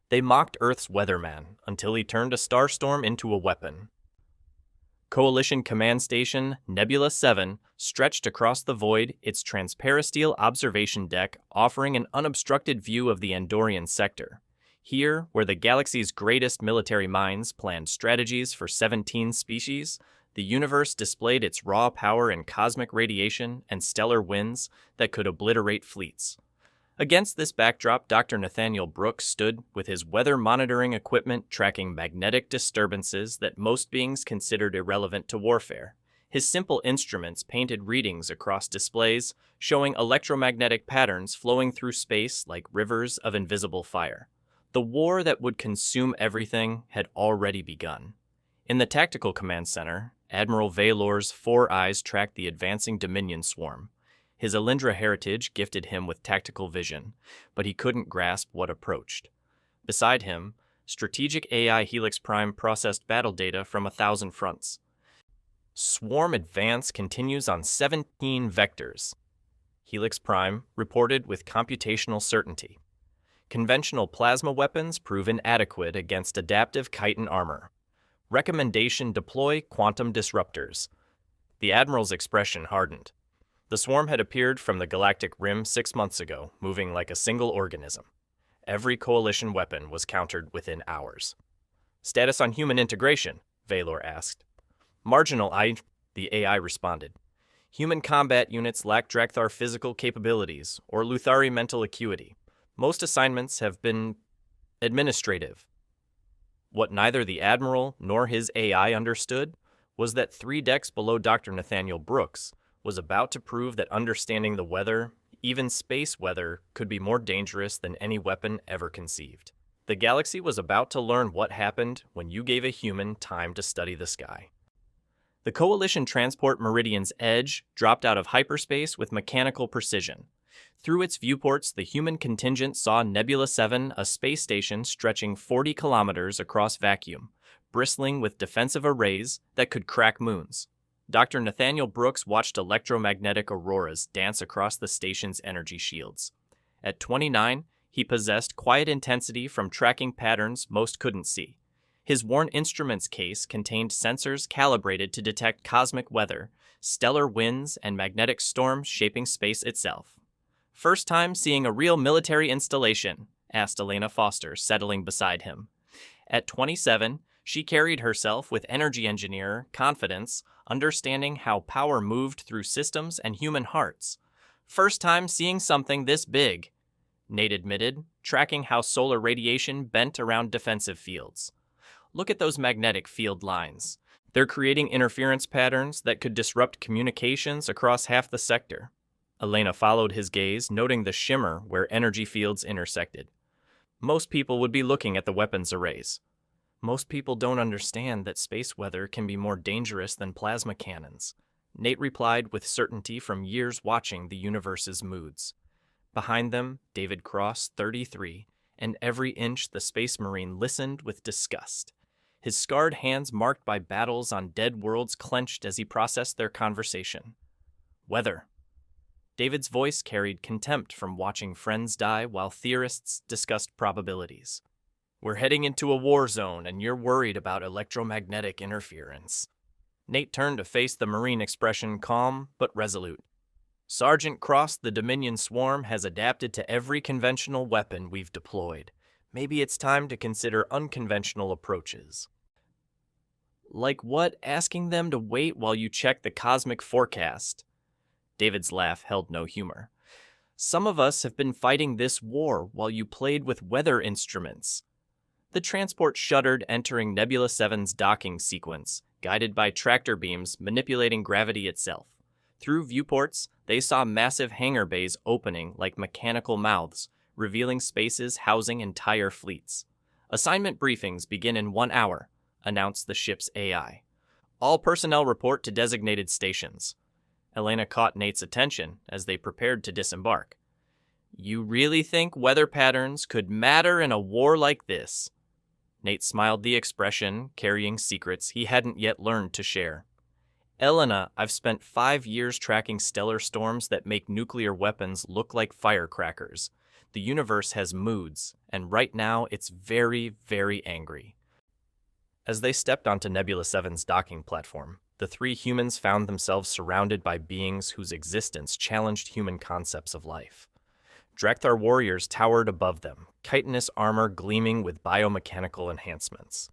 They mocked Earth's weatherman until he turned a Starstorm into a weapon. Coalition Command Station Nebula 7 stretched across the void, its transparisteel observation deck offering an unobstructed view of the Andorian sector. Here, where the galaxy's greatest military minds planned strategies for 17 species, the universe displayed its raw power in cosmic radiation and stellar winds that could obliterate fleets. Against this backdrop, Dr. Nathaniel Brooks stood with his weather monitoring equipment tracking magnetic disturbances that most beings considered irrelevant to warfare. His simple instruments painted readings across displays, showing electromagnetic patterns flowing through space like rivers of invisible fire. The war that would consume everything had already begun. In the Tactical Command Center, Admiral Valor's 4 eyes tracked the advancing Dominion swarm. His Elendra heritage gifted him with tactical vision, but he couldn't grasp what approached. Beside him, strategic AI Helix Prime processed battle data from 1,000 fronts. Swarm advance continues on 17 vectors. Helix Prime reported with computational certainty. Conventional plasma weapons prove inadequate against adaptive chitin armor. Recommendation: deploy quantum disruptors. The Admiral's expression hardened. The swarm had appeared from the galactic rim 6 months ago, moving like a single organism. Every coalition weapon was countered within hours. Status on human integration? Valor asked. Marginal, the AI responded. Human combat units lack Drakthar physical capabilities or Luthari mental acuity. Most assignments have been administrative. What neither the Admiral nor his AI understood was that 3 decks below Dr. Nathaniel Brooks was about to prove that understanding the weather, even space weather, could be more dangerous than any weapon ever conceived. The galaxy was about to learn what happened when you gave a human time to study the sky. The Coalition Transport Meridian's edge dropped out of hyperspace with mechanical precision. Through its viewports, the human contingent saw Nebula 7, a space station stretching 40 kilometers across vacuum, bristling with defensive arrays that could crack moons. Dr. Nathaniel Brooks watched electromagnetic auroras dance across the station's energy shields. At 29, he possessed quiet intensity from tracking patterns most couldn't see. His worn instruments case contained sensors calibrated to detect cosmic weather, stellar winds, and magnetic storms shaping space itself. "First time seeing a real military installation?" asked Elena Foster, settling beside him. At 27, she carried herself with energy engineer confidence, understanding how power moved through systems and human hearts. "First time seeing something this big," Nate admitted, tracking how solar radiation bent around defensive fields. "Look at those magnetic field lines. They're creating interference patterns that could disrupt communications across half the sector." Elena followed his gaze, noting the shimmer where energy fields intersected. "Most people would be looking at the weapons arrays." "Most people don't understand that space weather can be more dangerous than plasma cannons," Nate replied with certainty from years watching the universe's moods. Behind them, David Cross, 33, and every inch the Space Marine listened with disgust. His scarred hands marked by battles on dead worlds clenched as he processed their conversation. "Weather." David's voice carried contempt from watching friends die while theorists discussed probabilities. "We're heading into a war zone, and you're worried about electromagnetic interference." Nate turned to face the Marine, expression calm but resolute. "Sergeant Cross, the Dominion swarm has adapted to every conventional weapon we've deployed. Maybe it's time to consider unconventional approaches." "Like what? Asking them to wait while you check the cosmic forecast?" David's laugh held no humor. "Some of us have been fighting this war while you played with weather instruments." The transport shuddered, entering Nebula 7's docking sequence, guided by tractor beams manipulating gravity itself. Through viewports, they saw massive hangar bays opening like mechanical mouths, revealing spaces housing entire fleets. "Assignment briefings begin in 1 hour, announced the ship's AI. "All personnel report to designated stations." Elena caught Nate's attention as they prepared to disembark. "You really think weather patterns could matter in a war like this?" Nate smiled, the expression carrying secrets he hadn't yet learned to share. "Elena, I've spent 5 years tracking stellar storms that make nuclear weapons look like firecrackers. the universe has moods, and right now it's very, very angry. As they stepped onto Nebula 7's docking platform, the three humans found themselves surrounded by beings whose existence challenged human concepts of life. Drakthar warriors towered above them, chitinous armor gleaming with biomechanical enhancements.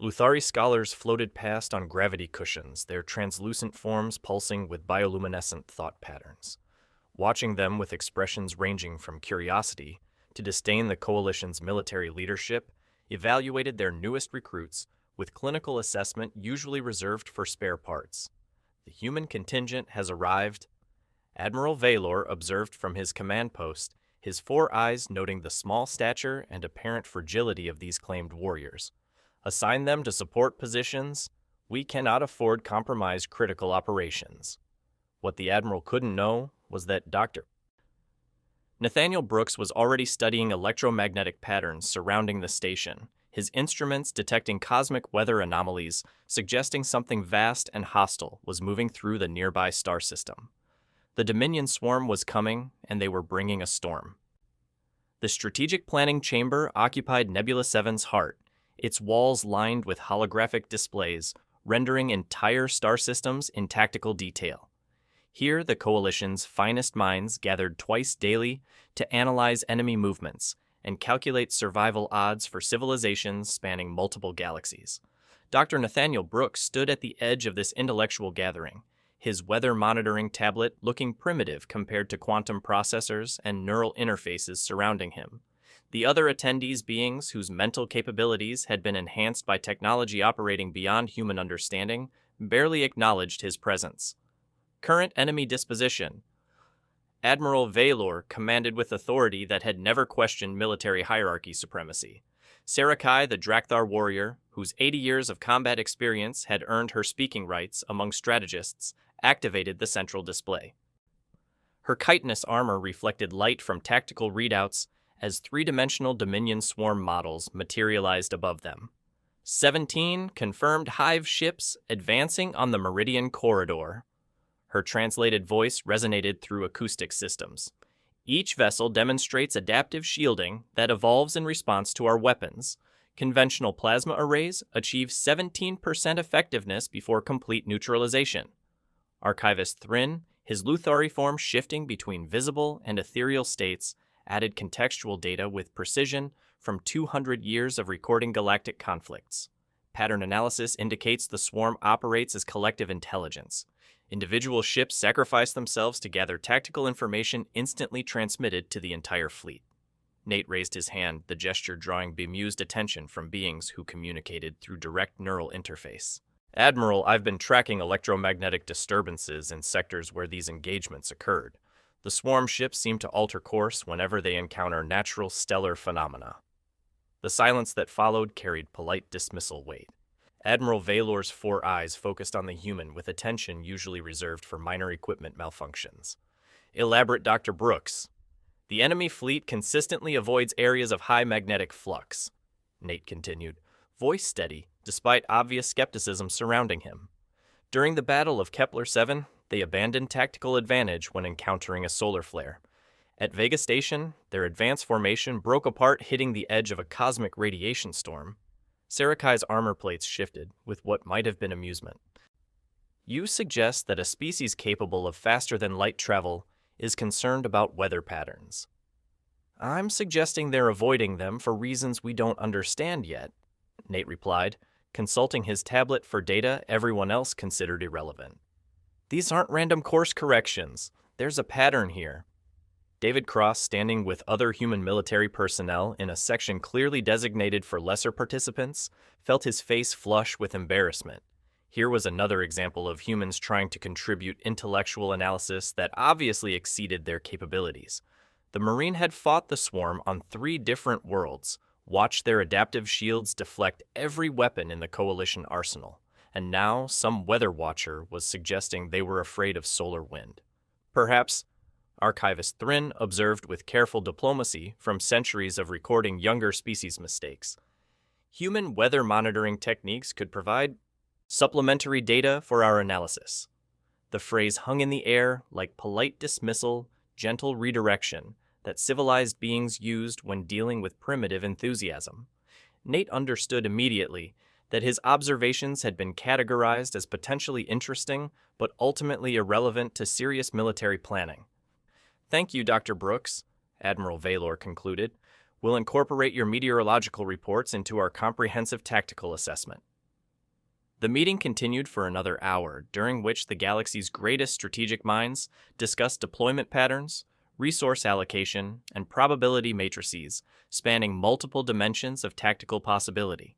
Luthari scholars floated past on gravity cushions, their translucent forms pulsing with bioluminescent thought patterns. Watching them with expressions ranging from curiosity to disdain, the Coalition's military leadership evaluated their newest recruits with clinical assessment usually reserved for spare parts. The human contingent has arrived. Admiral Valor observed from his command post, his four eyes noting the small stature and apparent fragility of these claimed warriors. Assign them to support positions. We cannot afford compromise critical operations. What the Admiral couldn't know was that Dr. Nathaniel Brooks was already studying electromagnetic patterns surrounding the station, his instruments detecting cosmic weather anomalies, suggesting something vast and hostile was moving through the nearby star system. The Dominion swarm was coming, and they were bringing a storm. The Strategic Planning Chamber occupied Nebula 7's heart, its walls lined with holographic displays, rendering entire star systems in tactical detail. Here, the Coalition's finest minds gathered twice daily to analyze enemy movements and calculate survival odds for civilizations spanning multiple galaxies. Dr. Nathaniel Brooks stood at the edge of this intellectual gathering, his weather monitoring tablet looking primitive compared to quantum processors and neural interfaces surrounding him. The other attendees, beings whose mental capabilities had been enhanced by technology operating beyond human understanding, barely acknowledged his presence. Current enemy disposition. Admiral Valor commanded with authority that had never questioned military hierarchy supremacy. Sarakai, the Drakthar warrior, whose 80 years of combat experience had earned her speaking rights among strategists, activated the central display. Her chitinous armor reflected light from tactical readouts as three-dimensional Dominion swarm models materialized above them. 17 confirmed Hive ships advancing on the Meridian Corridor. Her translated voice resonated through acoustic systems. Each vessel demonstrates adaptive shielding that evolves in response to our weapons. Conventional plasma arrays achieve 17% effectiveness before complete neutralization. Archivist Thrin, his Luthari form shifting between visible and ethereal states, added contextual data with precision from 200 years of recording galactic conflicts. Pattern analysis indicates the swarm operates as collective intelligence. Individual ships sacrifice themselves to gather tactical information instantly transmitted to the entire fleet. Nate raised his hand, the gesture drawing bemused attention from beings who communicated through direct neural interface. Admiral, I've been tracking electromagnetic disturbances in sectors where these engagements occurred. The swarm ships seem to alter course whenever they encounter natural stellar phenomena. The silence that followed carried polite dismissal weight. Admiral Valor's four eyes focused on the human with attention usually reserved for minor equipment malfunctions. Elaborate Dr. Brooks. The enemy fleet consistently avoids areas of high magnetic flux, Nate continued, voice steady despite obvious skepticism surrounding him. During the Battle of Kepler 7, they abandoned tactical advantage when encountering a solar flare. At Vega Station, their advanced formation broke apart, hitting the edge of a cosmic radiation storm. Sarakai's armor plates shifted with what might have been amusement. You suggest that a species capable of faster-than-light travel is concerned about weather patterns. I'm suggesting they're avoiding them for reasons we don't understand yet, Nate replied, consulting his tablet for data everyone else considered irrelevant. These aren't random course corrections. There's a pattern here. David Cross, standing with other human military personnel in a section clearly designated for lesser participants, felt his face flush with embarrassment. Here was another example of humans trying to contribute intellectual analysis that obviously exceeded their capabilities. The Marine had fought the swarm on 3 different worlds, watched their adaptive shields deflect every weapon in the Coalition arsenal, and now some weather watcher was suggesting they were afraid of solar wind. Perhaps, Archivist Thrin observed with careful diplomacy from centuries of recording younger species mistakes. Human weather monitoring techniques could provide supplementary data for our analysis. The phrase hung in the air like polite dismissal, gentle redirection, that civilized beings used when dealing with primitive enthusiasm. Nate understood immediately that his observations had been categorized as potentially interesting but ultimately irrelevant to serious military planning. "Thank you, Dr. Brooks," Admiral Valor concluded. "We'll incorporate your meteorological reports into our comprehensive tactical assessment." The meeting continued for another hour, during which the galaxy's greatest strategic minds discussed deployment patterns, resource allocation, and probability matrices spanning multiple dimensions of tactical possibility.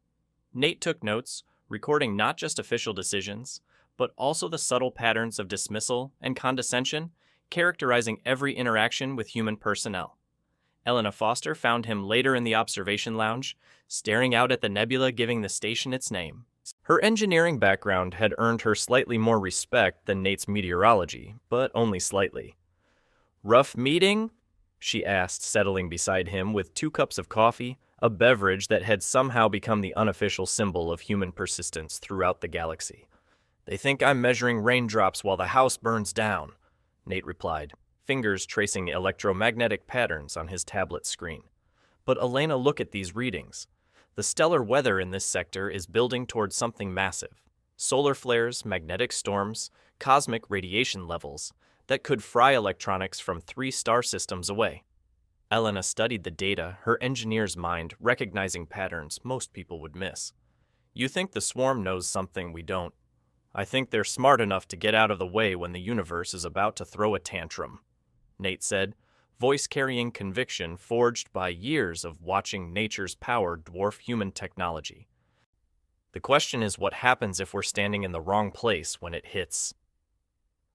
Nate took notes, recording not just official decisions, but also the subtle patterns of dismissal and condescension characterizing every interaction with human personnel. Elena Foster found him later in the observation lounge, staring out at the nebula giving the station its name. Her engineering background had earned her slightly more respect than Nate's meteorology, but only slightly. "Rough meeting?" she asked, settling beside him with 2 cups of coffee, a beverage that had somehow become the unofficial symbol of human persistence throughout the galaxy. "They think I'm measuring raindrops while the house burns down," Nate replied, fingers tracing electromagnetic patterns on his tablet screen. "But Elena, look at these readings. The stellar weather in this sector is building towards something massive. Solar flares, magnetic storms, cosmic radiation levels that could fry electronics from 3 star systems away." Elena studied the data, her engineer's mind recognizing patterns most people would miss. "You think the swarm knows something we don't. I think they're smart enough to get out of the way when the universe is about to throw a tantrum," Nate said, voice carrying conviction forged by years of watching nature's power dwarf human technology. "The question is what happens if we're standing in the wrong place when it hits."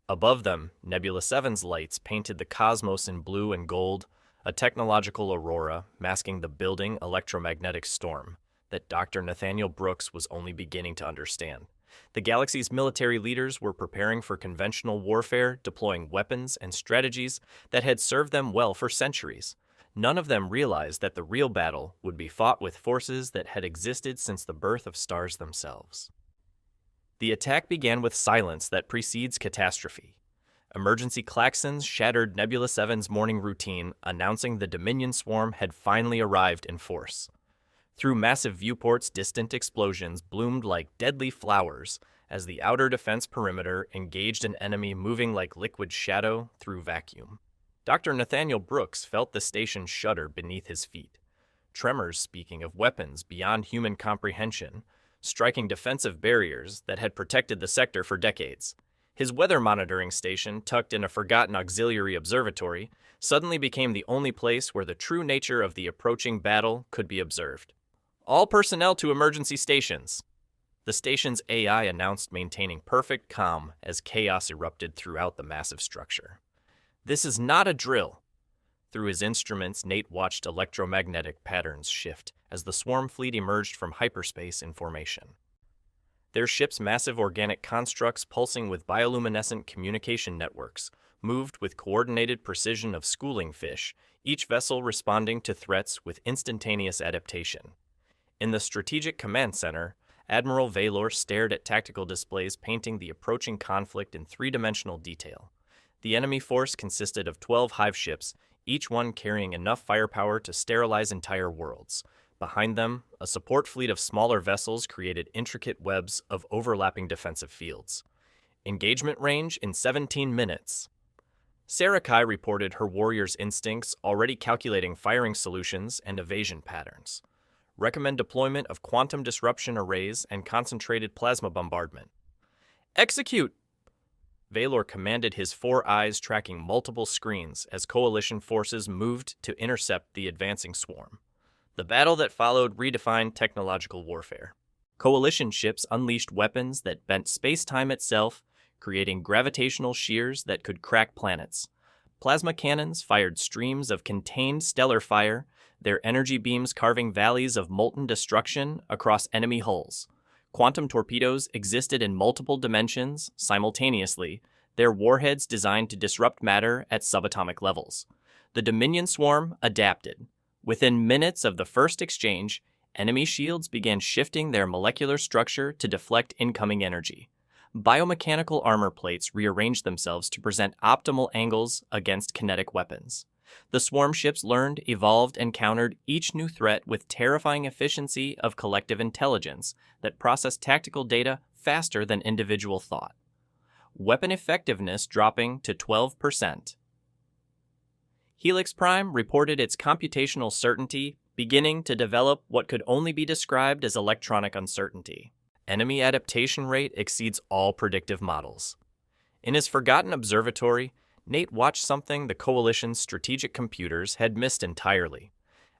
Above them, Nebula 7's lights painted the cosmos in blue and gold, a technological aurora masking the building electromagnetic storm that Dr. Nathaniel Brooks was only beginning to understand. The galaxy's military leaders were preparing for conventional warfare, deploying weapons and strategies that had served them well for centuries. None of them realized that the real battle would be fought with forces that had existed since the birth of stars themselves. The attack began with silence that precedes catastrophe. Emergency klaxons shattered Nebula 7's morning routine, announcing the Dominion swarm had finally arrived in force. Through massive viewports, distant explosions bloomed like deadly flowers as the outer defense perimeter engaged an enemy moving like liquid shadow through vacuum. Dr. Nathaniel Brooks felt the station shudder beneath his feet. Tremors, speaking of weapons beyond human comprehension, striking defensive barriers that had protected the sector for decades. His weather monitoring station, tucked in a forgotten auxiliary observatory, suddenly became the only place where the true nature of the approaching battle could be observed. "All personnel to emergency stations." The station's AI announced, maintaining perfect calm as chaos erupted throughout the massive structure. "This is not a drill." Through his instruments, Nate watched electromagnetic patterns shift as the swarm fleet emerged from hyperspace in formation. Their ship's massive organic constructs, pulsing with bioluminescent communication networks, moved with coordinated precision of schooling fish, each vessel responding to threats with instantaneous adaptation. In the Strategic Command Center, Admiral Valor stared at tactical displays painting the approaching conflict in 3-dimensional detail. The enemy force consisted of 12 hive ships, each one carrying enough firepower to sterilize entire worlds. Behind them, a support fleet of smaller vessels created intricate webs of overlapping defensive fields. Engagement range in 17 minutes. Sarah Kai reported her warrior's instincts, already calculating firing solutions and evasion patterns. Recommend deployment of quantum disruption arrays and concentrated plasma bombardment. "Execute!" Valor commanded, his 4 eyes tracking multiple screens as coalition forces moved to intercept the advancing swarm. The battle that followed redefined technological warfare. Coalition ships unleashed weapons that bent space-time itself, creating gravitational shears that could crack planets. Plasma cannons fired streams of contained stellar fire, their energy beams carving valleys of molten destruction across enemy hulls. Quantum torpedoes existed in multiple dimensions simultaneously, their warheads designed to disrupt matter at subatomic levels. The Dominion swarm adapted. Within minutes of the first exchange, enemy shields began shifting their molecular structure to deflect incoming energy. Biomechanical armor plates rearranged themselves to present optimal angles against kinetic weapons. The swarm ships learned, evolved, and countered each new threat with terrifying efficiency of collective intelligence that processed tactical data faster than individual thought. Weapon effectiveness dropping to 12%. Helix Prime reported its computational certainty beginning to develop what could only be described as electronic uncertainty. Enemy adaptation rate exceeds all predictive models. In his forgotten observatory, Nate watched something the Coalition's strategic computers had missed entirely.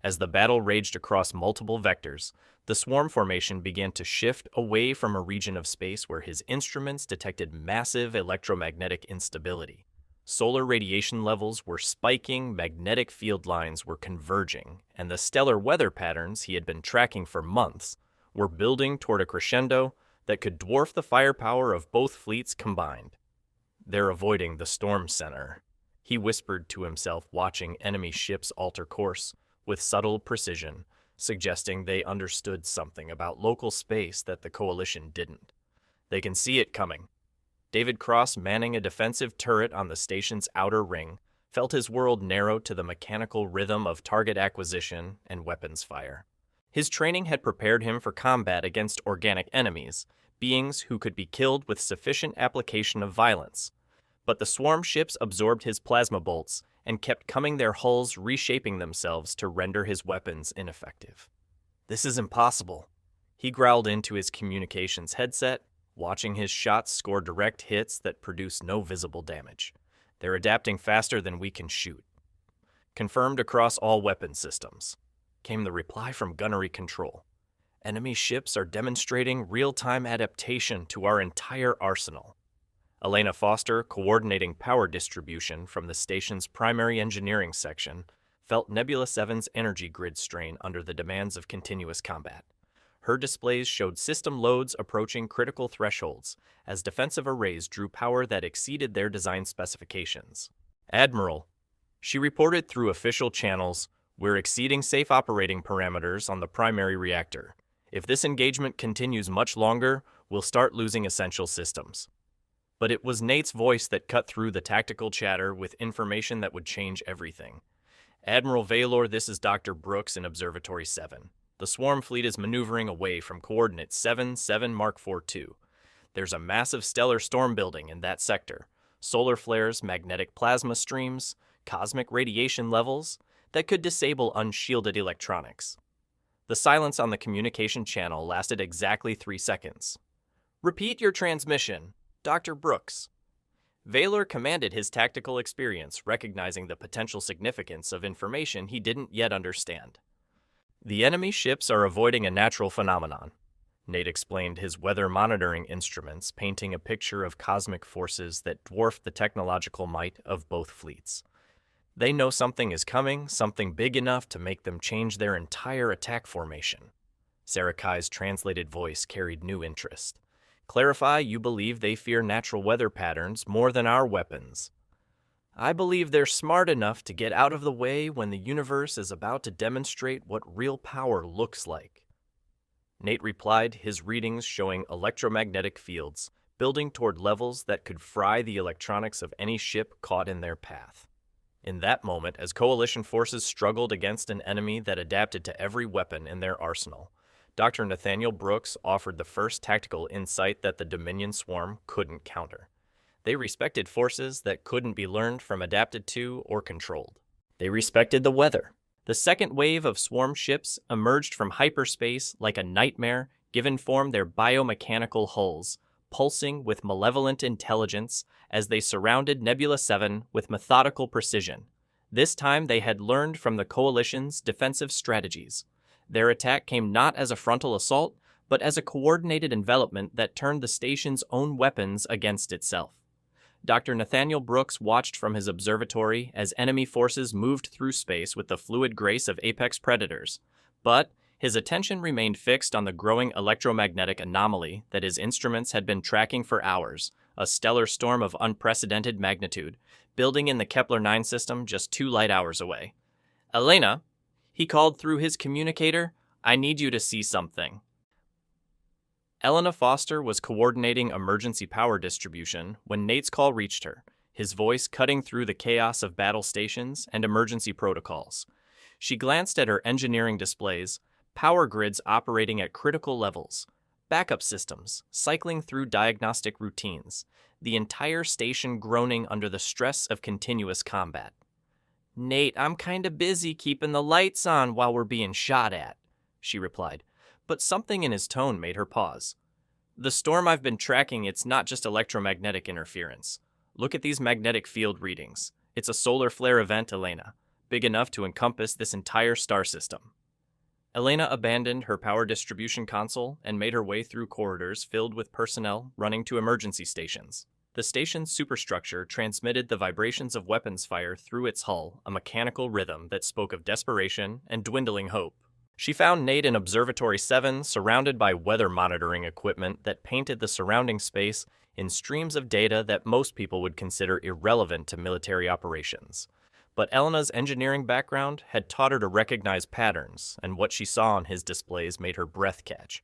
As the battle raged across multiple vectors, the swarm formation began to shift away from a region of space where his instruments detected massive electromagnetic instability. Solar radiation levels were spiking, magnetic field lines were converging, and the stellar weather patterns he had been tracking for months were building toward a crescendo that could dwarf the firepower of both fleets combined. "They're avoiding the storm center," he whispered to himself, watching enemy ships alter course with subtle precision, suggesting they understood something about local space that the Coalition didn't. "They can see it coming." David Cross, manning a defensive turret on the station's outer ring, felt his world narrow to the mechanical rhythm of target acquisition and weapons fire. His training had prepared him for combat against organic enemies, beings who could be killed with sufficient application of violence. But the swarm ships absorbed his plasma bolts and kept coming, their hulls reshaping themselves to render his weapons ineffective. "This is impossible," he growled into his communications headset, watching his shots score direct hits that produce no visible damage. "They're adapting faster than we can shoot." "Confirmed across all weapon systems," came the reply from gunnery control. "Enemy ships are demonstrating real-time adaptation to our entire arsenal." Elena Foster, coordinating power distribution from the station's primary engineering section, felt Nebula 7's energy grid strain under the demands of continuous combat. Her displays showed system loads approaching critical thresholds as defensive arrays drew power that exceeded their design specifications. "Admiral," she reported through official channels, "we're exceeding safe operating parameters on the primary reactor. If this engagement continues much longer, we'll start losing essential systems." But it was Nate's voice that cut through the tactical chatter with information that would change everything. "Admiral Valor, this is Dr. Brooks in Observatory 7. The swarm fleet is maneuvering away from coordinate 77 Mark 42. There's a massive stellar storm building in that sector. Solar flares, magnetic plasma streams, cosmic radiation levels that could disable unshielded electronics." The silence on the communication channel lasted exactly 3 seconds. "Repeat your transmission, Dr. Brooks." Valor commanded his tactical experience, recognizing the potential significance of information he didn't yet understand. "The enemy ships are avoiding a natural phenomenon," Nate explained, his weather monitoring instruments painting a picture of cosmic forces that dwarfed the technological might of both fleets. "They know something is coming, something big enough to make them change their entire attack formation." Sarakai's translated voice carried new interest. "Clarify, you believe they fear natural weather patterns more than our weapons." "I believe they're smart enough to get out of the way when the universe is about to demonstrate what real power looks like." Nate replied, his readings showing electromagnetic fields building toward levels that could fry the electronics of any ship caught in their path. In that moment, as Coalition forces struggled against an enemy that adapted to every weapon in their arsenal, Dr. Nathaniel Brooks offered the first tactical insight that the Dominion swarm couldn't counter. They respected forces that couldn't be learned from, adapted to, or controlled. They respected the weather. The second wave of swarm ships emerged from hyperspace like a nightmare, given form their biomechanical hulls, pulsing with malevolent intelligence as they surrounded Nebula 7 with methodical precision. This time they had learned from the Coalition's defensive strategies. Their attack came not as a frontal assault, but as a coordinated envelopment that turned the station's own weapons against itself. Dr. Nathaniel Brooks watched from his observatory as enemy forces moved through space with the fluid grace of apex predators, but his attention remained fixed on the growing electromagnetic anomaly that his instruments had been tracking for hours, a stellar storm of unprecedented magnitude, building in the Kepler-9 system just 2 light hours away. "Elena," he called through his communicator, "I need you to see something." Elena Foster was coordinating emergency power distribution when Nate's call reached her, his voice cutting through the chaos of battle stations and emergency protocols. She glanced at her engineering displays, power grids operating at critical levels, backup systems cycling through diagnostic routines, the entire station groaning under the stress of continuous combat. "Nate, I'm kinda busy keeping the lights on while we're being shot at," she replied, but something in his tone made her pause. "The storm I've been tracking, it's not just electromagnetic interference. Look at these magnetic field readings. It's a solar flare event, Elena, big enough to encompass this entire star system." Elena abandoned her power distribution console and made her way through corridors filled with personnel running to emergency stations. The station's superstructure transmitted the vibrations of weapons fire through its hull, a mechanical rhythm that spoke of desperation and dwindling hope. She found Nate in Observatory 7, surrounded by weather monitoring equipment that painted the surrounding space in streams of data that most people would consider irrelevant to military operations. But Elena's engineering background had taught her to recognize patterns, and what she saw on his displays made her breath catch.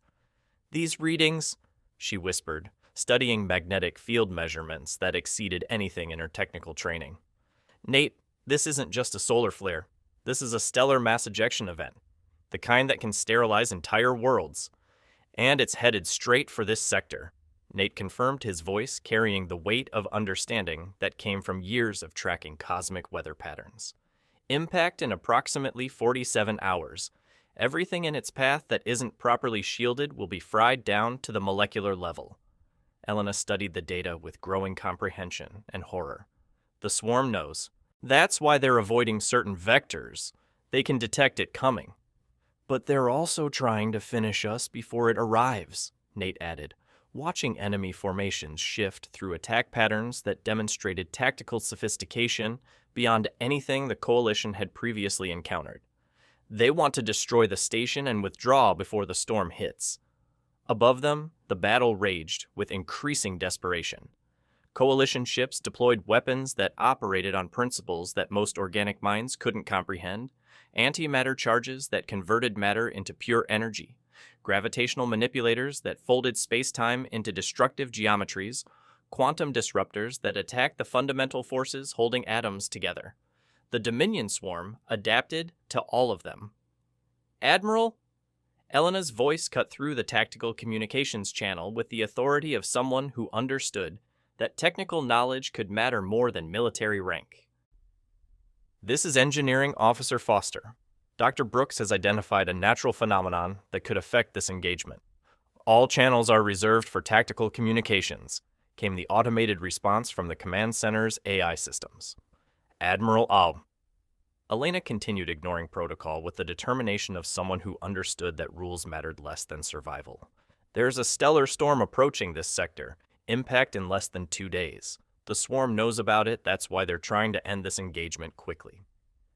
"These readings," she whispered, studying magnetic field measurements that exceeded anything in her technical training. "Nate, this isn't just a solar flare. This is a stellar mass ejection event, the kind that can sterilize entire worlds. And it's headed straight for this sector," Nate confirmed, his voice carrying the weight of understanding that came from years of tracking cosmic weather patterns. "Impact in approximately 47 hours. Everything in its path that isn't properly shielded will be fried down to the molecular level." Elena studied the data with growing comprehension and horror. "The swarm knows. That's why they're avoiding certain vectors. They can detect it coming." "But they're also trying to finish us before it arrives," Nate added, watching enemy formations shift through attack patterns that demonstrated tactical sophistication beyond anything the Coalition had previously encountered. "They want to destroy the station and withdraw before the storm hits." Above them, the battle raged with increasing desperation. Coalition ships deployed weapons that operated on principles that most organic minds couldn't comprehend, antimatter charges that converted matter into pure energy, gravitational manipulators that folded space-time into destructive geometries, quantum disruptors that attacked the fundamental forces holding atoms together. The Dominion swarm adapted to all of them. "Admiral?" Elena's voice cut through the tactical communications channel with the authority of someone who understood that technical knowledge could matter more than military rank. "This is Engineering Officer Foster. Dr. Brooks has identified a natural phenomenon that could affect this engagement. All channels are reserved for tactical communications," came the automated response from the command center's AI systems. "Admiral Al." Elena continued ignoring protocol with the determination of someone who understood that rules mattered less than survival. "There's a stellar storm approaching this sector. Impact in less than 2 days. The swarm knows about it, that's why they're trying to end this engagement quickly."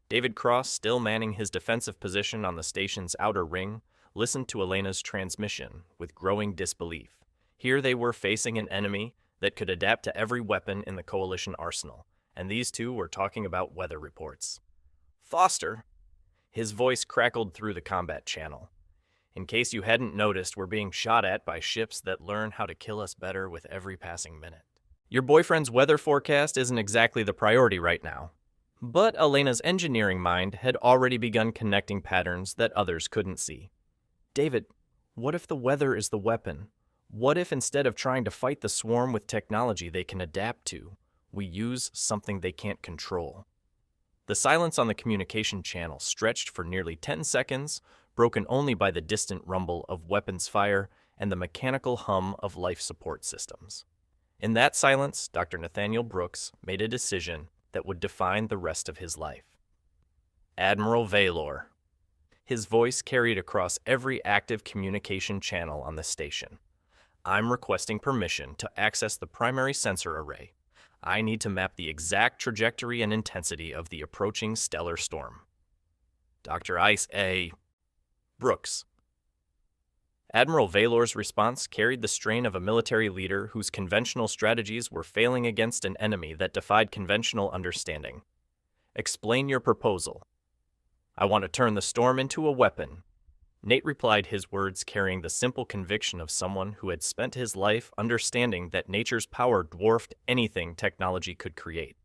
David Cross, still manning his defensive position on the station's outer ring, listened to Elena's transmission with growing disbelief. Here they were facing an enemy that could adapt to every weapon in the Coalition arsenal, and these two were talking about weather reports. "Foster," his voice crackled through the combat channel. "In case you hadn't noticed, we're being shot at by ships that learn how to kill us better with every passing minute. Your boyfriend's weather forecast isn't exactly the priority right now." But Elena's engineering mind had already begun connecting patterns that others couldn't see. "David, what if the weather is the weapon? What if instead of trying to fight the swarm with technology they can adapt to, we use something they can't control?" The silence on the communication channel stretched for nearly 10 seconds, broken only by the distant rumble of weapons fire and the mechanical hum of life support systems. In that silence, Dr. Nathaniel Brooks made a decision that would define the rest of his life. "Admiral Valor." His voice carried across every active communication channel on the station. "I'm requesting permission to access the primary sensor array. I need to map the exact trajectory and intensity of the approaching stellar storm." "Dr. Ice A. Brooks." Admiral Valor's response carried the strain of a military leader whose conventional strategies were failing against an enemy that defied conventional understanding. "Explain your proposal." "I want to turn the storm into a weapon." Nate replied, his words carrying the simple conviction of someone who had spent his life understanding that nature's power dwarfed anything technology could create.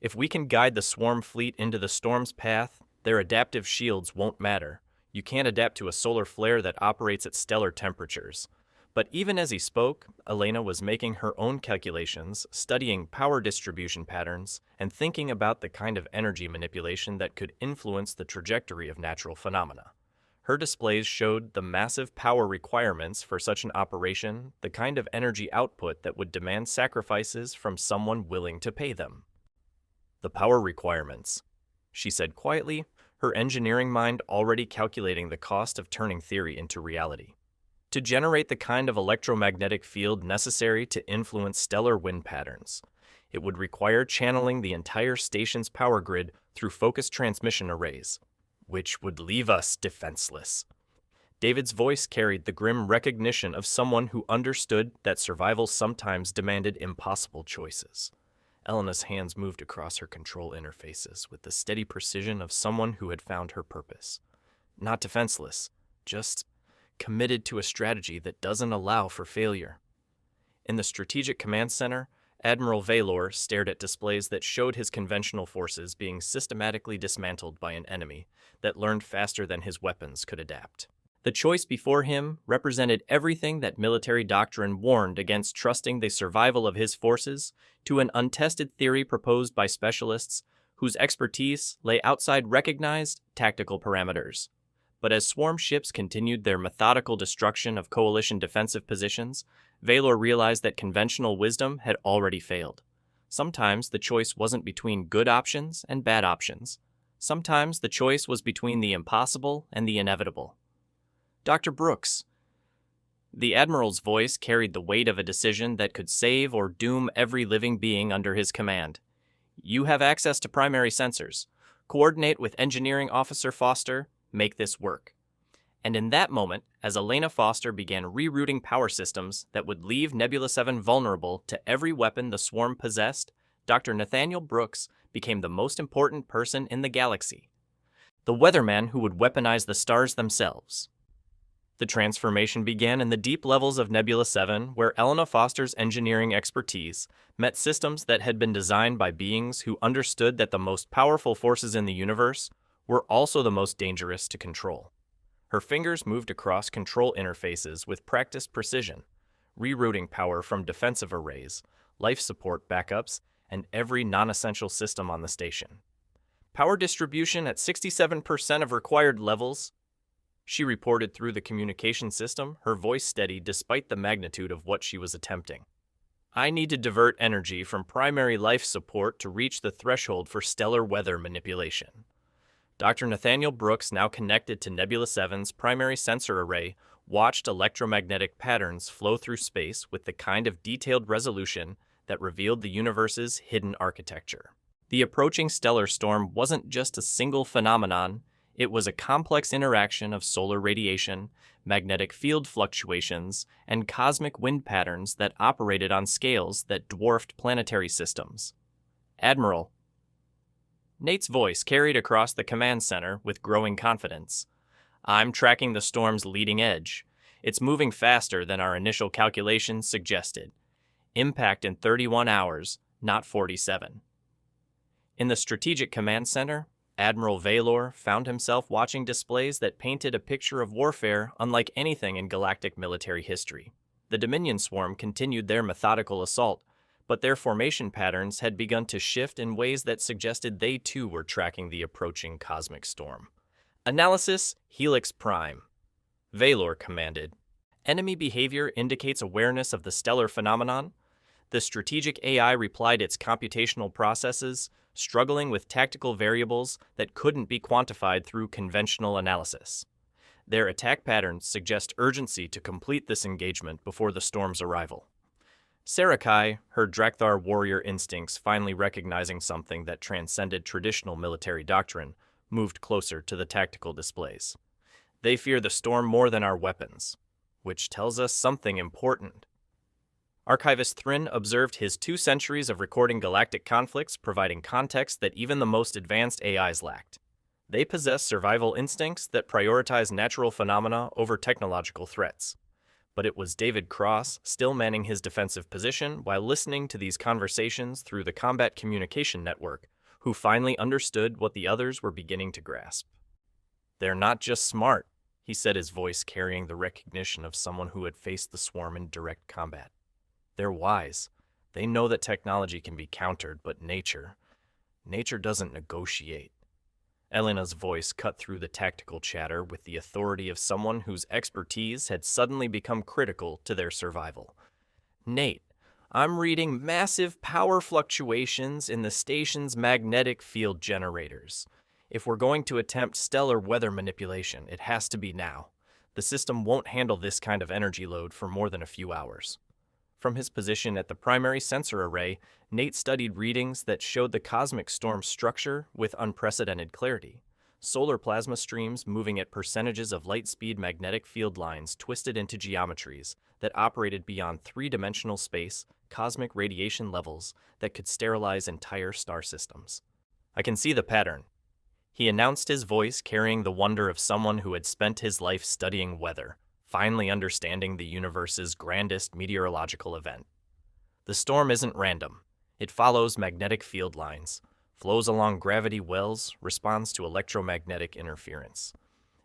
If we can guide the swarm fleet into the storm's path, their adaptive shields won't matter. You can't adapt to a solar flare that operates at stellar temperatures. But even as he spoke, Elena was making her own calculations, studying power distribution patterns, and thinking about the kind of energy manipulation that could influence the trajectory of natural phenomena. Her displays showed the massive power requirements for such an operation, the kind of energy output that would demand sacrifices from someone willing to pay them. The power requirements, she said quietly, her engineering mind already calculating the cost of turning theory into reality. To generate the kind of electromagnetic field necessary to influence stellar wind patterns, it would require channeling the entire station's power grid through focused transmission arrays, which would leave us defenseless. David's voice carried the grim recognition of someone who understood that survival sometimes demanded impossible choices. Elena's hands moved across her control interfaces with the steady precision of someone who had found her purpose. Not defenseless, just committed to a strategy that doesn't allow for failure. In the Strategic Command Center, Admiral Valor stared at displays that showed his conventional forces being systematically dismantled by an enemy that learned faster than his weapons could adapt. The choice before him represented everything that military doctrine warned against, trusting the survival of his forces to an untested theory proposed by specialists whose expertise lay outside recognized tactical parameters. But as swarm ships continued their methodical destruction of coalition defensive positions, Valor realized that conventional wisdom had already failed. Sometimes the choice wasn't between good options and bad options. Sometimes the choice was between the impossible and the inevitable. Dr. Brooks. The Admiral's voice carried the weight of a decision that could save or doom every living being under his command. You have access to primary sensors. Coordinate with Engineering Officer Foster. Make this work. And in that moment, as Elena Foster began rerouting power systems that would leave Nebula 7 vulnerable to every weapon the swarm possessed, Dr. Nathaniel Brooks became the most important person in the galaxy. The Weatherman who would weaponize the stars themselves. The transformation began in the deep levels of Nebula 7, where Elena Foster's engineering expertise met systems that had been designed by beings who understood that the most powerful forces in the universe were also the most dangerous to control. Her fingers moved across control interfaces with practiced precision, rerouting power from defensive arrays, life support backups, and every non-essential system on the station. Power distribution at 67% of required levels, she reported through the communication system, her voice steady despite the magnitude of what she was attempting. I need to divert energy from primary life support to reach the threshold for stellar weather manipulation. Dr. Nathaniel Brooks, now connected to Nebula 7's primary sensor array, watched electromagnetic patterns flow through space with the kind of detailed resolution that revealed the universe's hidden architecture. The approaching stellar storm wasn't just a single phenomenon. It was a complex interaction of solar radiation, magnetic field fluctuations, and cosmic wind patterns that operated on scales that dwarfed planetary systems. Admiral. Nate's voice carried across the command center with growing confidence. I'm tracking the storm's leading edge. It's moving faster than our initial calculations suggested. Impact in 31 hours, not 47. In the Strategic Command Center, Admiral Valor found himself watching displays that painted a picture of warfare unlike anything in galactic military history. The Dominion swarm continued their methodical assault, but their formation patterns had begun to shift in ways that suggested they too were tracking the approaching cosmic storm. Analysis, Helix Prime. Valor commanded. Enemy behavior indicates awareness of the stellar phenomenon. The strategic AI replied its computational processes, struggling with tactical variables that couldn't be quantified through conventional analysis. Their attack patterns suggest urgency to complete this engagement before the storm's arrival. Sarakai, her Drakthar warrior instincts finally recognizing something that transcended traditional military doctrine, moved closer to the tactical displays. They fear the storm more than our weapons, which tells us something important. Archivist Thrin observed his 2 centuries of recording galactic conflicts, providing context that even the most advanced AIs lacked. They possess survival instincts that prioritize natural phenomena over technological threats. But it was David Cross, still manning his defensive position while listening to these conversations through the combat communication network, who finally understood what the others were beginning to grasp. "They're not just smart," he said, his voice carrying the recognition of someone who had faced the swarm in direct combat. "They're wise. They know that technology can be countered, but nature doesn't negotiate." Elena's voice cut through the tactical chatter with the authority of someone whose expertise had suddenly become critical to their survival. "Nate, I'm reading massive power fluctuations in the station's magnetic field generators. If we're going to attempt stellar weather manipulation, it has to be now. The system won't handle this kind of energy load for more than a few hours." From his position at the primary sensor array, Nate studied readings that showed the cosmic storm's structure with unprecedented clarity. Solar plasma streams moving at percentages of light-speed magnetic field lines twisted into geometries that operated beyond three-dimensional space, cosmic radiation levels that could sterilize entire star systems. "I can see the pattern," he announced, his voice carrying the wonder of someone who had spent his life studying weather, finally understanding the universe's grandest meteorological event. "The storm isn't random. It follows magnetic field lines, flows along gravity wells, responds to electromagnetic interference.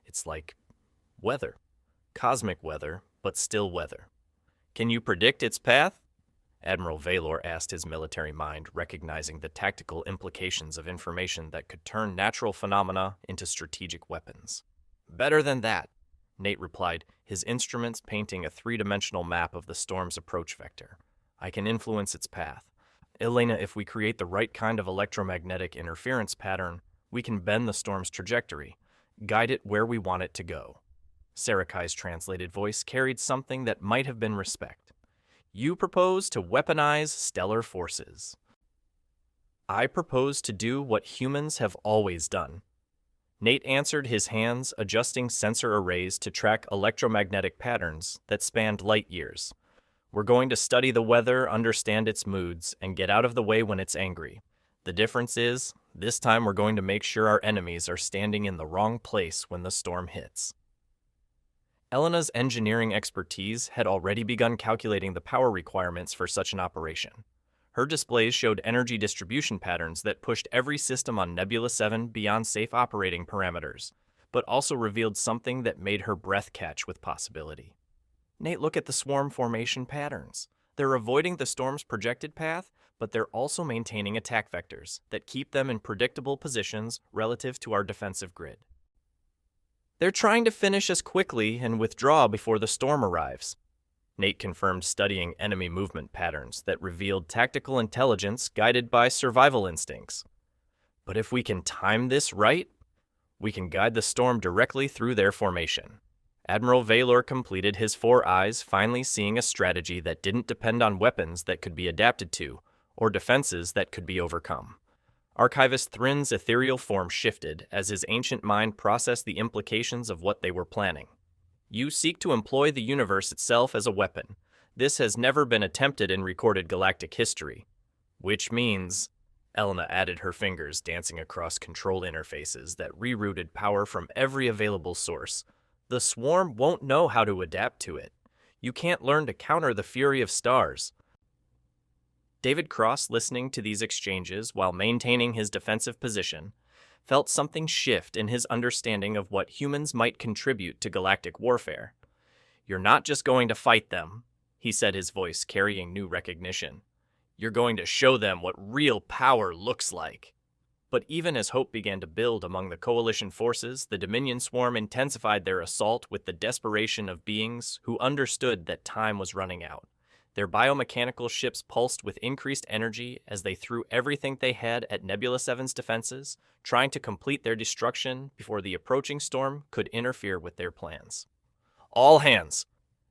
It's like weather. Cosmic weather, but still weather." "Can you predict its path?" Admiral Valor asked, his military mind recognizing the tactical implications of information that could turn natural phenomena into strategic weapons. "Better than that," Nate replied, his instruments painting a three-dimensional map of the storm's approach vector. "I can influence its path. Elena, if we create the right kind of electromagnetic interference pattern, we can bend the storm's trajectory, guide it where we want it to go." Sarakai's translated voice carried something that might have been respect. "You propose to weaponize stellar forces. I propose to do what humans have always done." Nate answered, his hands adjusting sensor arrays to track electromagnetic patterns that spanned light years. "We're going to study the weather, understand its moods, and get out of the way when it's angry. The difference is, this time we're going to make sure our enemies are standing in the wrong place when the storm hits." Elena's engineering expertise had already begun calculating the power requirements for such an operation. Her displays showed energy distribution patterns that pushed every system on Nebula 7 beyond safe operating parameters, but also revealed something that made her breath catch with possibility. "Nate, look at the swarm formation patterns. They're avoiding the storm's projected path, but they're also maintaining attack vectors that keep them in predictable positions relative to our defensive grid. They're trying to finish us quickly and withdraw before the storm arrives." Nate confirmed, studying enemy movement patterns that revealed tactical intelligence guided by survival instincts. "But if we can time this right, we can guide the storm directly through their formation." Admiral Valor completed, his four eyes finally seeing a strategy that didn't depend on weapons that could be adapted to, or defenses that could be overcome. Archivist Thrin's ethereal form shifted as his ancient mind processed the implications of what they were planning. "You seek to employ the universe itself as a weapon. This has never been attempted in recorded galactic history. Which means," Elena added, her fingers dancing across control interfaces that rerouted power from every available source, "the swarm won't know how to adapt to it. You can't learn to counter the fury of stars." David Cross, listening to these exchanges while maintaining his defensive position, felt something shift in his understanding of what humans might contribute to galactic warfare. "You're not just going to fight them," he said, his voice carrying new recognition. "You're going to show them what real power looks like." But even as hope began to build among the Coalition forces, the Dominion swarm intensified their assault with the desperation of beings who understood that time was running out. Their biomechanical ships pulsed with increased energy as they threw everything they had at Nebula 7's defenses, trying to complete their destruction before the approaching storm could interfere with their plans. "All hands!"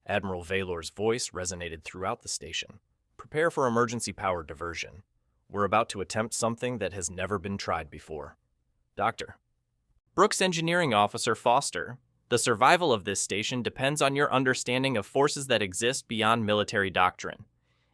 Admiral Valor's voice resonated throughout the station. "Prepare for emergency power diversion. We're about to attempt something that has never been tried before." "Doctor." "Brooks Engineering Officer Foster, the survival of this station depends on your understanding of forces that exist beyond military doctrine.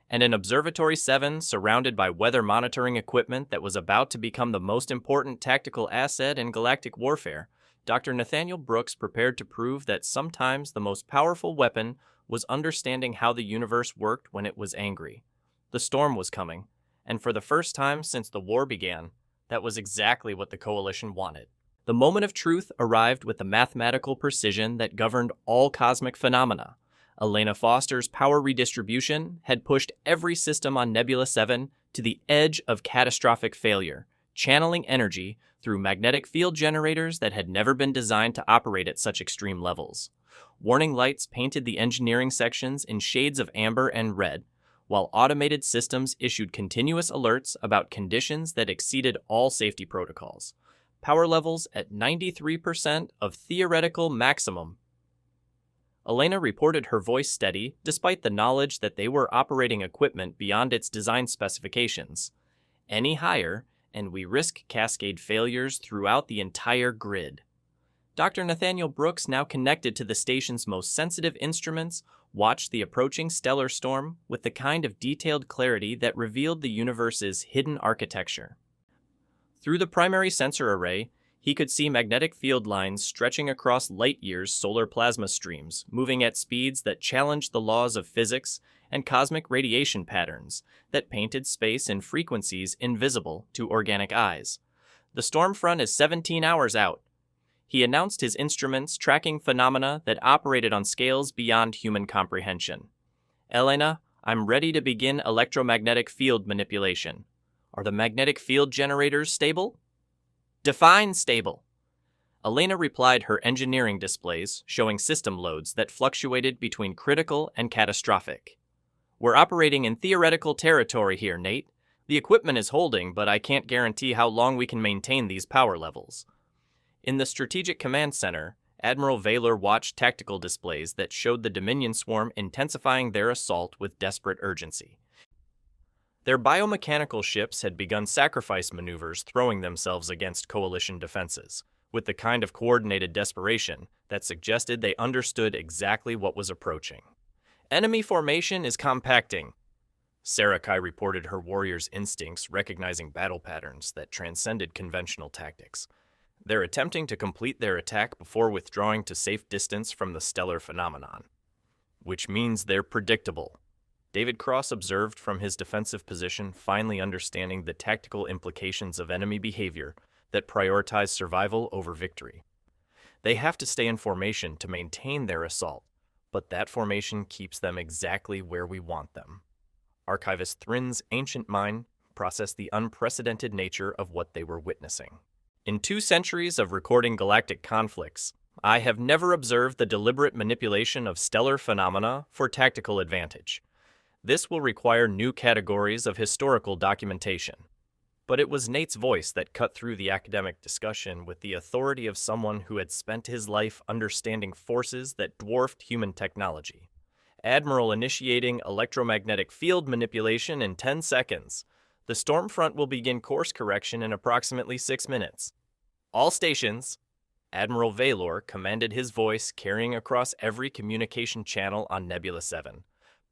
and in Observatory 7, surrounded by weather monitoring equipment that was about to become the most important tactical asset in galactic warfare, Dr. Nathaniel Brooks prepared to prove that sometimes the most powerful weapon was understanding how the universe worked when it was angry. The storm was coming, and for the first time since the war began, that was exactly what the Coalition wanted. The moment of truth arrived with the mathematical precision that governed all cosmic phenomena. Elena Foster's power redistribution had pushed every system on Nebula 7 to the edge of catastrophic failure, channeling energy through magnetic field generators that had never been designed to operate at such extreme levels. Warning lights painted the engineering sections in shades of amber and red, while automated systems issued continuous alerts about conditions that exceeded all safety protocols. Power levels at 93% of theoretical maximum. Elena reported her voice steady despite the knowledge that they were operating equipment beyond its design specifications. Any higher, and we risk cascade failures throughout the entire grid. Dr. Nathaniel Brooks, now connected to the station's most sensitive instruments, watched the approaching stellar storm with the kind of detailed clarity that revealed the universe's hidden architecture. Through the primary sensor array, he could see magnetic field lines stretching across light-years solar plasma streams, moving at speeds that challenged the laws of physics and cosmic radiation patterns that painted space in frequencies invisible to organic eyes. The storm front is 17 hours out. He announced his instruments tracking phenomena that operated on scales beyond human comprehension. Elena, I'm ready to begin electromagnetic field manipulation. Are the magnetic field generators stable? Define stable. Elena replied, her engineering displays showing system loads that fluctuated between critical and catastrophic. We're operating in theoretical territory here, Nate. The equipment is holding, but I can't guarantee how long we can maintain these power levels. In the Strategic Command Center, Admiral Valor watched tactical displays that showed the Dominion swarm intensifying their assault with desperate urgency. Their biomechanical ships had begun sacrifice maneuvers, throwing themselves against Coalition defenses, with the kind of coordinated desperation that suggested they understood exactly what was approaching. Enemy formation is compacting. Sarakai reported, her warriors' instincts recognizing battle patterns that transcended conventional tactics. They're attempting to complete their attack before withdrawing to safe distance from the stellar phenomenon. Which means they're predictable. David Cross observed from his defensive position, finally understanding the tactical implications of enemy behavior that prioritize survival over victory. They have to stay in formation to maintain their assault, but that formation keeps them exactly where we want them. Archivist Thrin's ancient mind processed the unprecedented nature of what they were witnessing. In 2 centuries of recording galactic conflicts, I have never observed the deliberate manipulation of stellar phenomena for tactical advantage. This will require new categories of historical documentation. But it was Nate's voice that cut through the academic discussion with the authority of someone who had spent his life understanding forces that dwarfed human technology. Admiral initiating electromagnetic field manipulation in 10 seconds. The storm front will begin course correction in approximately 6 minutes. All stations. Admiral Valor commanded, his voice carrying across every communication channel on Nebula 7.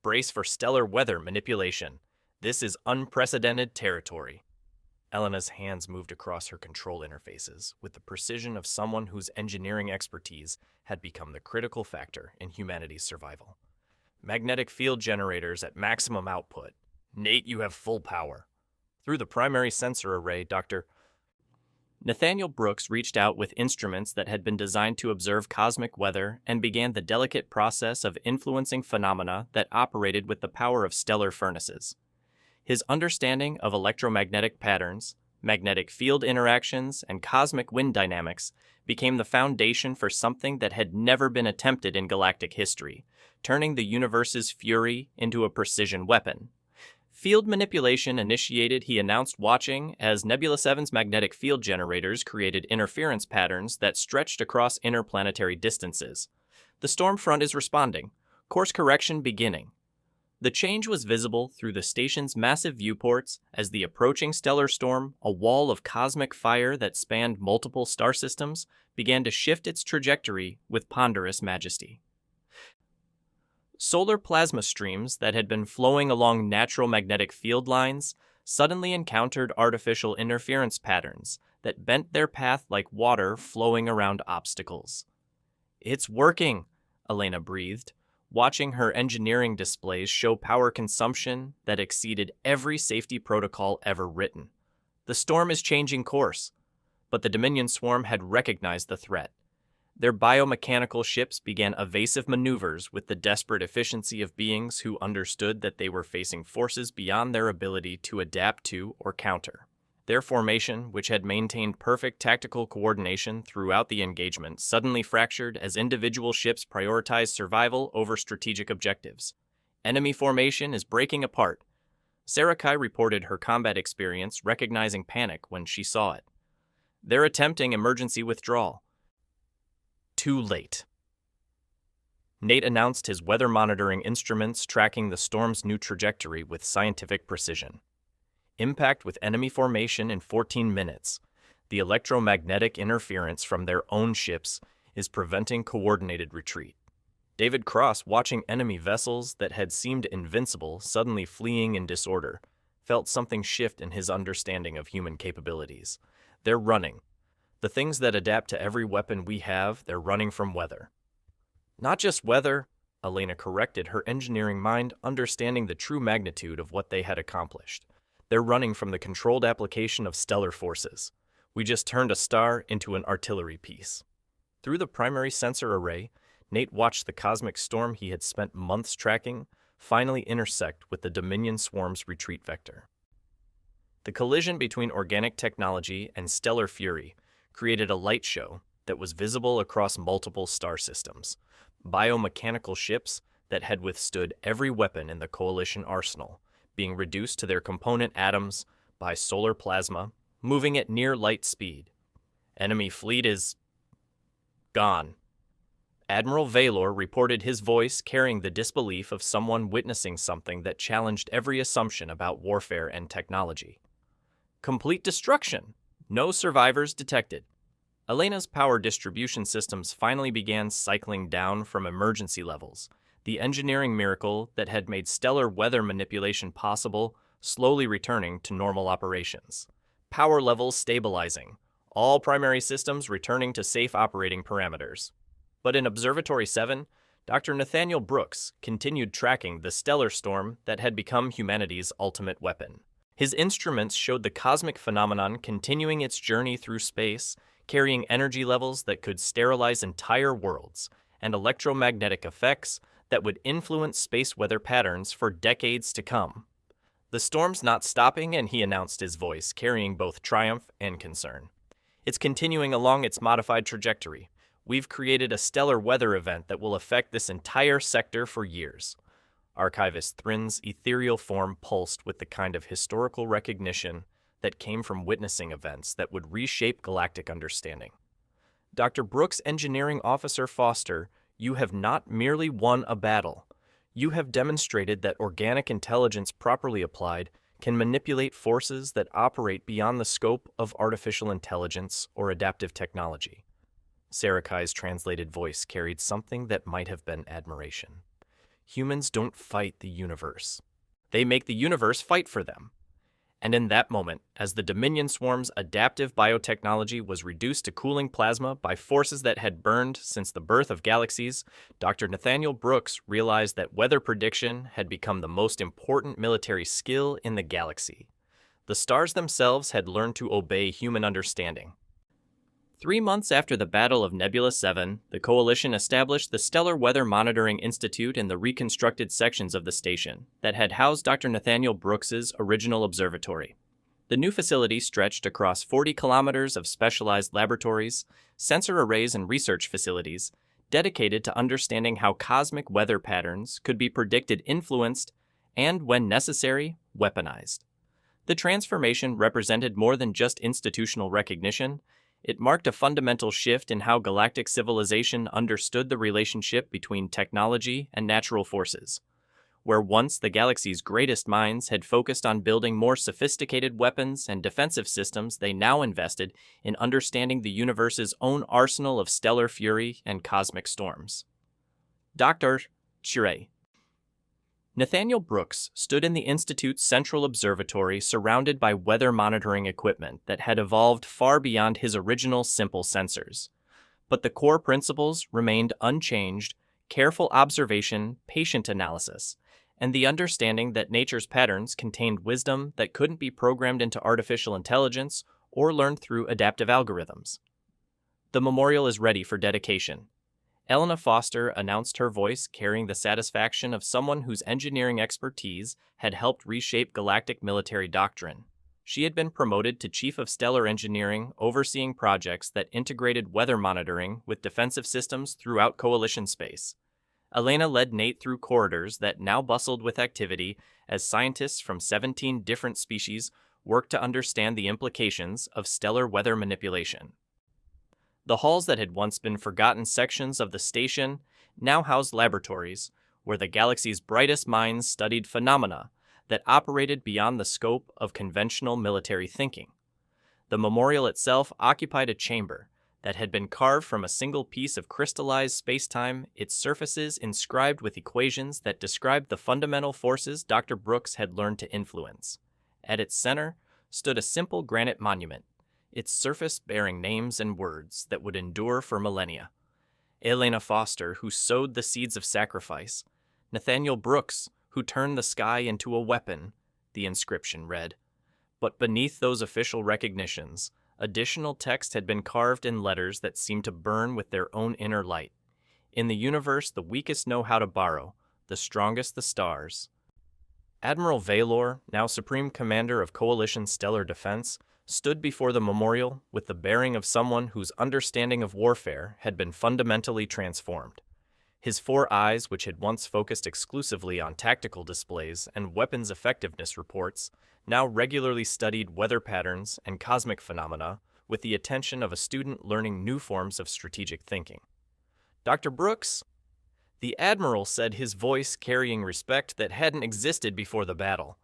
Brace for stellar weather manipulation. This is unprecedented territory. Elena's hands moved across her control interfaces with the precision of someone whose engineering expertise had become the critical factor in humanity's survival. Magnetic field generators at maximum output. Nate, you have full power. Through the primary sensor array, Dr. Nathaniel Brooks reached out with instruments that had been designed to observe cosmic weather and began the delicate process of influencing phenomena that operated with the power of stellar furnaces. His understanding of electromagnetic patterns, magnetic field interactions, and cosmic wind dynamics became the foundation for something that had never been attempted in galactic history, turning the universe's fury into a precision weapon. Field manipulation initiated, he announced, watching as Nebula 7's magnetic field generators created interference patterns that stretched across interplanetary distances. The storm front is responding, course correction beginning. The change was visible through the station's massive viewports as the approaching stellar storm, a wall of cosmic fire that spanned multiple star systems, began to shift its trajectory with ponderous majesty. Solar plasma streams that had been flowing along natural magnetic field lines suddenly encountered artificial interference patterns that bent their path like water flowing around obstacles. "It's working," Elena breathed, watching her engineering displays show power consumption that exceeded every safety protocol ever written. The storm is changing course, but the Dominion swarm had recognized the threat. Their biomechanical ships began evasive maneuvers with the desperate efficiency of beings who understood that they were facing forces beyond their ability to adapt to or counter. Their formation, which had maintained perfect tactical coordination throughout the engagement, suddenly fractured as individual ships prioritized survival over strategic objectives. "Enemy formation is breaking apart." SciFi reported her combat experience, recognizing panic when she saw it. "They're attempting emergency withdrawal." Too late. Nate announced his weather monitoring instruments tracking the storm's new trajectory with scientific precision. Impact with enemy formation in 14 minutes. The electromagnetic interference from their own ships is preventing coordinated retreat. David Cross, watching enemy vessels that had seemed invincible suddenly fleeing in disorder, felt something shift in his understanding of human capabilities. They're running. The things that adapt to every weapon we have, they're running from weather. Not just weather, Elena corrected, her engineering mind understanding the true magnitude of what they had accomplished. They're running from the controlled application of stellar forces. We just turned a star into an artillery piece. Through the primary sensor array, Nate watched the cosmic storm he had spent months tracking finally intersect with the Dominion swarm's retreat vector. The collision between organic technology and stellar fury created a light show that was visible across multiple star systems, biomechanical ships that had withstood every weapon in the Coalition arsenal, being reduced to their component atoms by solar plasma, moving at near light speed. Enemy fleet is gone. Admiral Valor reported, his voice carrying the disbelief of someone witnessing something that challenged every assumption about warfare and technology. Complete destruction. No survivors detected. Elena's power distribution systems finally began cycling down from emergency levels, the engineering miracle that had made stellar weather manipulation possible slowly returning to normal operations. Power levels stabilizing, all primary systems returning to safe operating parameters. But in Observatory 7, Dr. Nathaniel Brooks continued tracking the stellar storm that had become humanity's ultimate weapon. His instruments showed the cosmic phenomenon continuing its journey through space, carrying energy levels that could sterilize entire worlds, and electromagnetic effects that would influence space weather patterns for decades to come. "The storm's not stopping," and he announced, his voice carrying both triumph and concern. "It's continuing along its modified trajectory. We've created a stellar weather event that will affect this entire sector for years." Archivist Thrin's ethereal form pulsed with the kind of historical recognition that came from witnessing events that would reshape galactic understanding. "Dr. Brooks, Engineering Officer Foster, you have not merely won a battle. You have demonstrated that organic intelligence properly applied can manipulate forces that operate beyond the scope of artificial intelligence or adaptive technology." SciFi's translated voice carried something that might have been admiration. "Humans don't fight the universe. They make the universe fight for them." And in that moment, as the Dominion swarm's adaptive biotechnology was reduced to cooling plasma by forces that had burned since the birth of galaxies, Dr. Nathaniel Brooks realized that weather prediction had become the most important military skill in the galaxy. The stars themselves had learned to obey human understanding. 3 months after the Battle of Nebula 7, the Coalition established the Stellar Weather Monitoring Institute in the reconstructed sections of the station that had housed Dr. Nathaniel Brooks's original observatory. The new facility stretched across 40 kilometers of specialized laboratories, sensor arrays, and research facilities dedicated to understanding how cosmic weather patterns could be predicted, influenced, and, when necessary, weaponized. The transformation represented more than just institutional recognition. It marked a fundamental shift in how galactic civilization understood the relationship between technology and natural forces. Where once the galaxy's greatest minds had focused on building more sophisticated weapons and defensive systems, they now invested in understanding the universe's own arsenal of stellar fury and cosmic storms. Dr. Chire. Nathaniel Brooks stood in the Institute's central observatory surrounded by weather monitoring equipment that had evolved far beyond his original simple sensors. But the core principles remained unchanged: careful observation, patient analysis, and the understanding that nature's patterns contained wisdom that couldn't be programmed into artificial intelligence or learned through adaptive algorithms. The memorial is ready for dedication. Elena Foster announced, her voice carrying the satisfaction of someone whose engineering expertise had helped reshape galactic military doctrine. She had been promoted to Chief of Stellar Engineering, overseeing projects that integrated weather monitoring with defensive systems throughout Coalition space. Elena led Nate through corridors that now bustled with activity as scientists from 17 different species worked to understand the implications of stellar weather manipulation. The halls that had once been forgotten sections of the station now housed laboratories where the galaxy's brightest minds studied phenomena that operated beyond the scope of conventional military thinking. The memorial itself occupied a chamber that had been carved from a single piece of crystallized spacetime, its surfaces inscribed with equations that described the fundamental forces Dr. Brooks had learned to influence. At its center stood a simple granite monument, its surface bearing names and words that would endure for millennia. Elena Foster, who sowed the seeds of sacrifice. Nathaniel Brooks, who turned the sky into a weapon, the inscription read. But beneath those official recognitions, additional text had been carved in letters that seemed to burn with their own inner light. In the universe, the weakest know how to borrow, the strongest the stars. Admiral Valor, now Supreme Commander of Coalition Stellar Defense, stood before the memorial with the bearing of someone whose understanding of warfare had been fundamentally transformed. His 4 eyes, which had once focused exclusively on tactical displays and weapons effectiveness reports, now regularly studied weather patterns and cosmic phenomena with the attention of a student learning new forms of strategic thinking. "Dr. Brooks?" The Admiral said, his voice carrying respect that hadn't existed before the battle.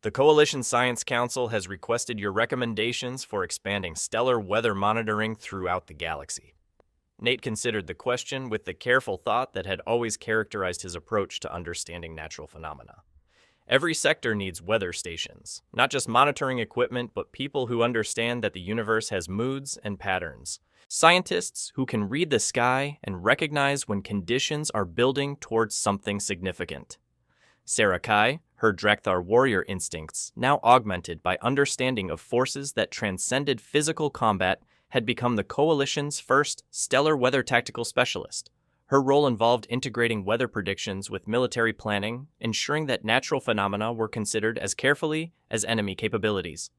"The Coalition Science Council has requested your recommendations for expanding stellar weather monitoring throughout the galaxy." Nate considered the question with the careful thought that had always characterized his approach to understanding natural phenomena. Every sector needs weather stations, not just monitoring equipment, but people who understand that the universe has moods and patterns. Scientists who can read the sky and recognize when conditions are building towards something significant. Sarah Kai, her Drakthar warrior instincts, now augmented by understanding of forces that transcended physical combat, had become the Coalition's first stellar weather tactical specialist. Her role involved integrating weather predictions with military planning, ensuring that natural phenomena were considered as carefully as enemy capabilities.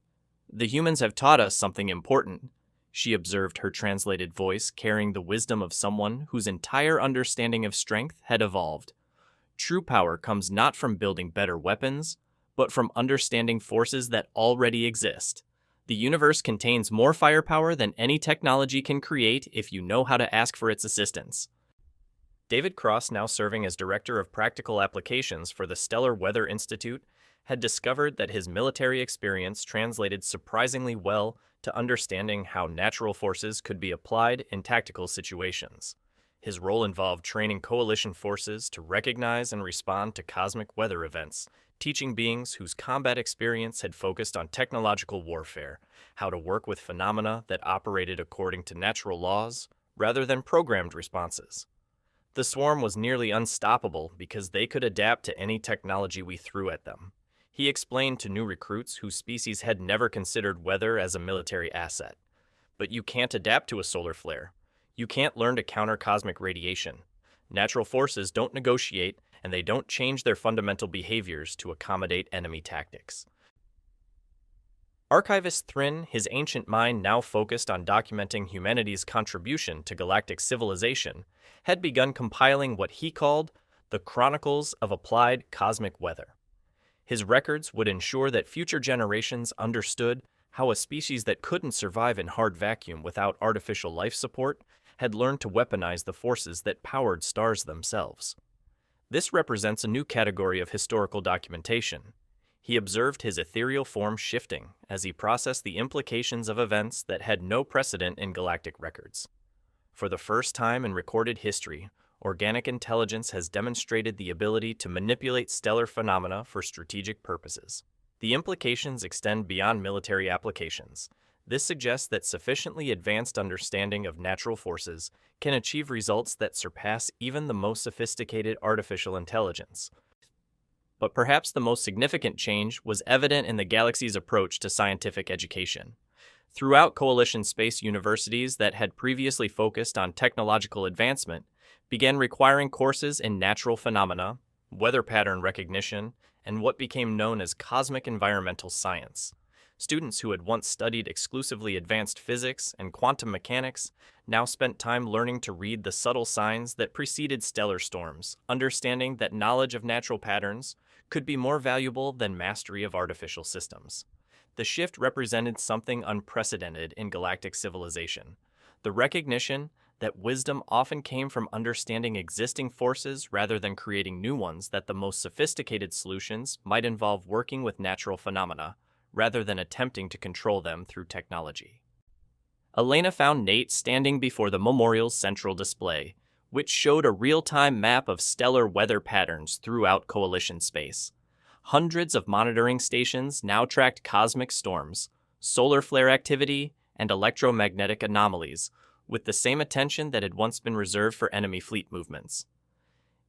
"The humans have taught us something important," she observed, her translated voice carrying the wisdom of someone whose entire understanding of strength had evolved. "True power comes not from building better weapons, but from understanding forces that already exist. The universe contains more firepower than any technology can create if you know how to ask for its assistance." David Cross, now serving as Director of Practical Applications for the Stellar Weather Institute, had discovered that his military experience translated surprisingly well to understanding how natural forces could be applied in tactical situations. His role involved training Coalition forces to recognize and respond to cosmic weather events, teaching beings whose combat experience had focused on technological warfare how to work with phenomena that operated according to natural laws rather than programmed responses. The swarm was nearly unstoppable because they could adapt to any technology we threw at them. He explained to new recruits whose species had never considered weather as a military asset. "But you can't adapt to a solar flare. You can't learn to counter cosmic radiation. Natural forces don't negotiate, and they don't change their fundamental behaviors to accommodate enemy tactics." Archivist Thrin, his ancient mind now focused on documenting humanity's contribution to galactic civilization, had begun compiling what he called the Chronicles of Applied Cosmic Weather. His records would ensure that future generations understood how a species that couldn't survive in hard vacuum without artificial life support had learned to weaponize the forces that powered stars themselves. This represents a new category of historical documentation. He observed his ethereal form shifting as he processed the implications of events that had no precedent in galactic records. For the first time in recorded history, organic intelligence has demonstrated the ability to manipulate stellar phenomena for strategic purposes. The implications extend beyond military applications. This suggests that sufficiently advanced understanding of natural forces can achieve results that surpass even the most sophisticated artificial intelligence. But perhaps the most significant change was evident in the galaxy's approach to scientific education. Throughout coalition space universities that had previously focused on technological advancement began requiring courses in natural phenomena, weather pattern recognition, and what became known as cosmic environmental science. Students who had once studied exclusively advanced physics and quantum mechanics now spent time learning to read the subtle signs that preceded stellar storms, understanding that knowledge of natural patterns could be more valuable than mastery of artificial systems. The shift represented something unprecedented in galactic civilization, the recognition that wisdom often came from understanding existing forces rather than creating new ones, that the most sophisticated solutions might involve working with natural phenomena rather than attempting to control them through technology. Elena found Nate standing before the memorial's central display, which showed a real-time map of stellar weather patterns throughout coalition space. Hundreds of monitoring stations now tracked cosmic storms, solar flare activity, and electromagnetic anomalies, with the same attention that had once been reserved for enemy fleet movements.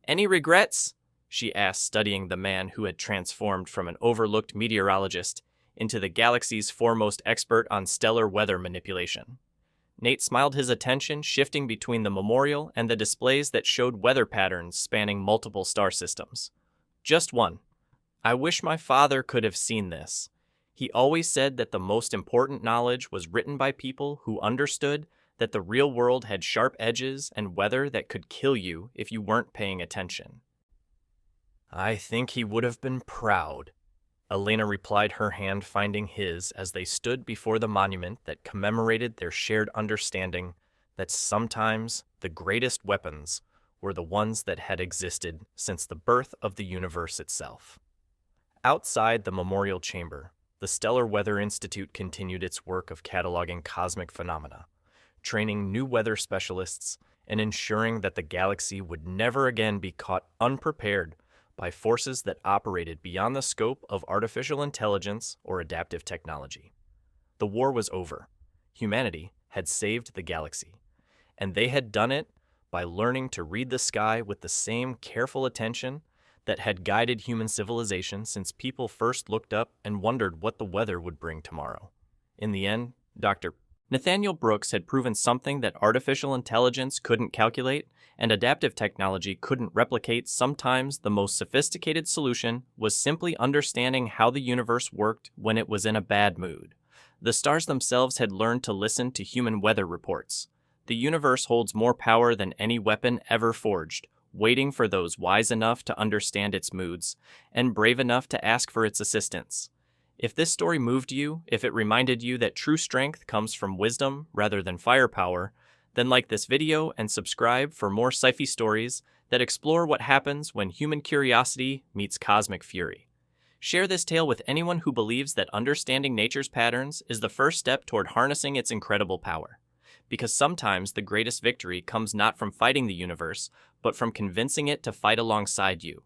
"Any regrets?" she asked, studying the man who had transformed from an overlooked meteorologist into the galaxy's foremost expert on stellar weather manipulation. Nate smiled, his attention shifting between the memorial and the displays that showed weather patterns spanning multiple star systems. "Just one. I wish my father could have seen this. He always said that the most important knowledge was written by people who understood that the real world had sharp edges and weather that could kill you if you weren't paying attention." "I think he would have been proud," Elena replied, her hand finding his as they stood before the monument that commemorated their shared understanding that sometimes the greatest weapons were the ones that had existed since the birth of the universe itself. Outside the memorial chamber, the Stellar Weather Institute continued its work of cataloging cosmic phenomena, training new weather specialists, and ensuring that the galaxy would never again be caught unprepared by forces that operated beyond the scope of artificial intelligence or adaptive technology. The war was over. Humanity had saved the galaxy, and they had done it by learning to read the sky with the same careful attention that had guided human civilization since people first looked up and wondered what the weather would bring tomorrow. In the end, Dr. Nathaniel Brooks had proven something that artificial intelligence couldn't calculate and adaptive technology couldn't replicate. Sometimes the most sophisticated solution was simply understanding how the universe worked when it was in a bad mood. The stars themselves had learned to listen to human weather reports. The universe holds more power than any weapon ever forged, waiting for those wise enough to understand its moods and brave enough to ask for its assistance. If this story moved you, if it reminded you that true strength comes from wisdom rather than firepower, then like this video and subscribe for more sci-fi stories that explore what happens when human curiosity meets cosmic fury. Share this tale with anyone who believes that understanding nature's patterns is the first step toward harnessing its incredible power. Because sometimes the greatest victory comes not from fighting the universe, but from convincing it to fight alongside you.